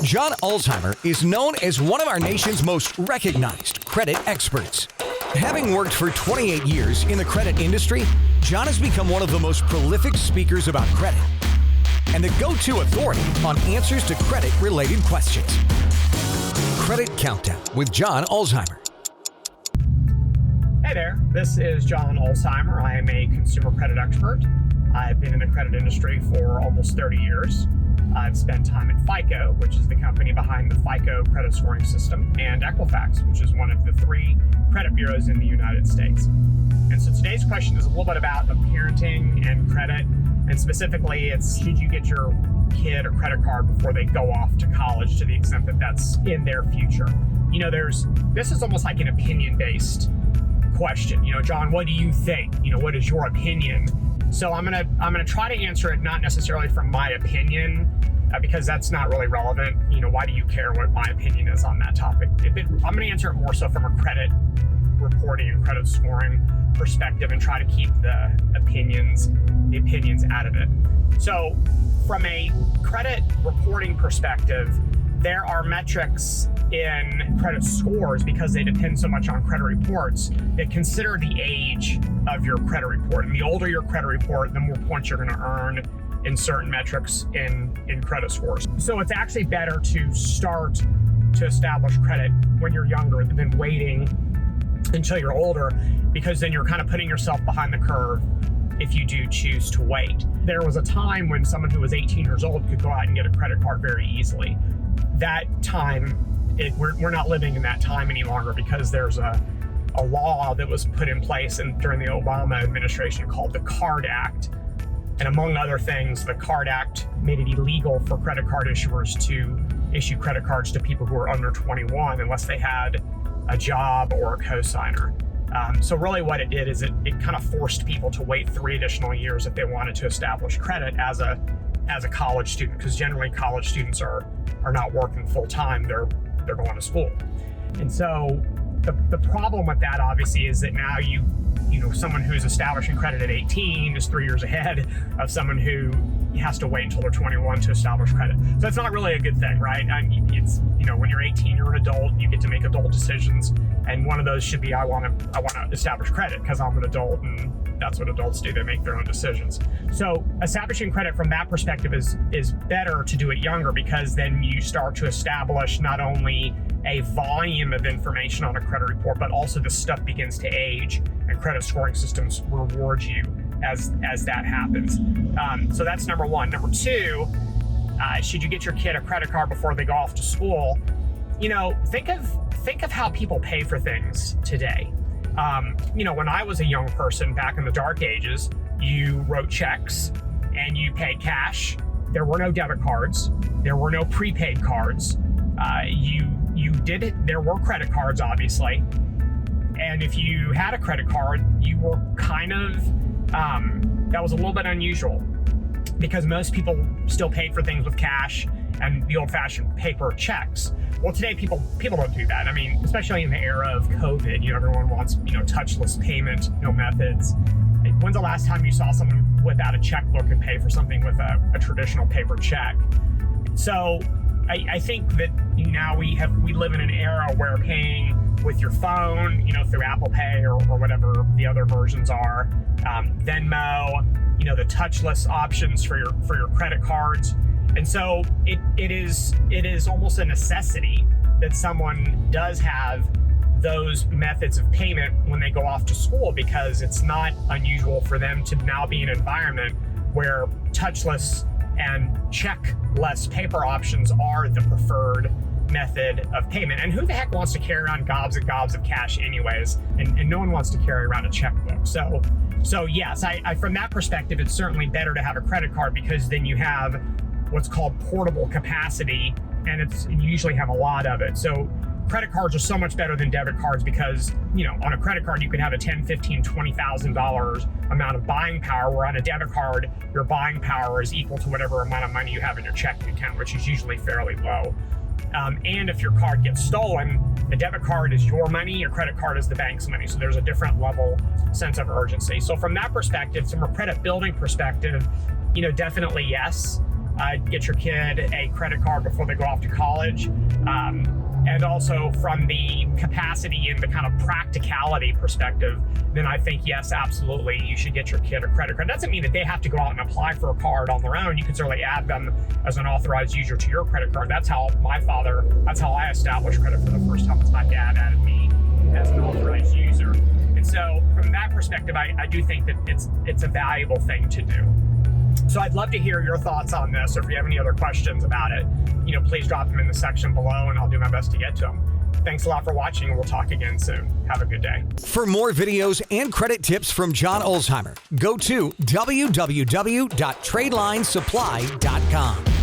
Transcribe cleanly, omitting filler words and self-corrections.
John Ulzheimer is known as one of our nation's most recognized credit experts. Having worked for 28 years in the credit industry, John has become one of the most prolific speakers about credit and the go-to authority on answers to credit-related questions. Credit Countdown with John Ulzheimer. Hey there, this is John Ulzheimer. I am a consumer credit expert. I've been in the credit industry for almost 30 years. I've spent time at FICO, which is the company behind the FICO credit scoring system, and Equifax, which is one of the 3 credit bureaus in the United States. And so today's question is a little bit about the parenting and credit, and specifically it's should you get your kid a credit card before they go off to college, to the extent that that's in their future. You know, this is almost like an opinion-based question. You know, John, what do you think? You know, what is your opinion? So I'm gonna try to answer it not necessarily from my opinion, because that's not really relevant. You know, why do you care what my opinion is on that topic? I'm gonna answer it more so from a credit reporting and credit scoring perspective, and try to keep the opinions out of it. So from a credit reporting perspective, there are metrics in credit scores, because they depend so much on credit reports, that consider the age of your credit report. And the older your credit report, the more points you're going to earn in certain metrics in credit scores. So it's actually better to start to establish credit when you're younger than waiting until you're older, because then you're kind of putting yourself behind the curve if you do choose to wait. There was a time when someone who was 18 years old could go out and get a credit card very easily. That time, we're not living in that time any longer, because there's a law that was put in place during the Obama administration called the Card Act. And among other things, the Card Act made it illegal for credit card issuers to issue credit cards to people who are under 21 unless they had a job or a cosigner. So really what it did is it kind of forced people to wait 3 additional years if they wanted to establish credit as a college student, because generally college students are not working full time, they're going to school. And so the problem with that obviously is that now you know someone who's establishing credit at 18 is 3 years ahead of someone who has to wait until they're 21 to establish credit. So that's not really a good thing, right? It's, you know, when you're 18, you're an adult, you get to make adult decisions, and one of those should be I want to establish credit because I'm an adult, and that's what adults do. They make their own decisions. So establishing credit from that perspective is better to do it younger, because then you start to establish not only a volume of information on a credit report, but also the stuff begins to age, and credit scoring systems reward you as that happens. So that's number one. Number two, should you get your kid a credit card before they go off to school? You know, think of how people pay for things today. You know, when I was a young person back in the dark ages, you wrote checks and you paid cash. There were no debit cards. There were no prepaid cards. You did it. There were credit cards, obviously. And if you had a credit card, you were kind of, that was a little bit unusual, because most people still paid for things with cash and the old-fashioned paper checks. Well, today people don't do that. I mean, especially in the era of COVID, you know, everyone wants, you know, touchless payment, methods. When's the last time you saw someone whip out a checkbook and pay for something with a traditional paper check? So I think that now we live in an era where paying with your phone, you know, through Apple Pay or whatever the other versions are, Venmo, you know, the touchless options for your credit cards. And so it is almost a necessity that someone does have those methods of payment when they go off to school, because it's not unusual for them to now be in an environment where touchless and checkless paper options are the preferred method of payment. And who the heck wants to carry around gobs and gobs of cash anyways? And no one wants to carry around a checkbook. So yes, I from that perspective, it's certainly better to have a credit card, because then you have what's called portable capacity, and you usually have a lot of it. So credit cards are so much better than debit cards, because, you know, on a credit card you could have a $10,000, $15,000, $20,000 amount of buying power, where on a debit card your buying power is equal to whatever amount of money you have in your checking account, which is usually fairly low. And if your card gets stolen, the debit card is your money, your credit card is the bank's money. So there's a different level sense of urgency. So from that perspective, from a credit building perspective, you know, definitely yes. get your kid a credit card before they go off to college. And also from the capacity and the kind of practicality perspective, then I think, yes, absolutely, you should get your kid a credit card. That doesn't mean that they have to go out and apply for a card on their own. You can certainly add them as an authorized user to your credit card. That's how I established credit for the first time. My dad added me as an authorized user. And so from that perspective, I do think that it's a valuable thing to do. So I'd love to hear your thoughts on this, or if you have any other questions about it, please drop them in the section below and I'll do my best to get to them. Thanks a lot for watching, and we'll talk again soon. Have a good day. For more videos and credit tips from John Ulzheimer, go to www.tradelinesupply.com.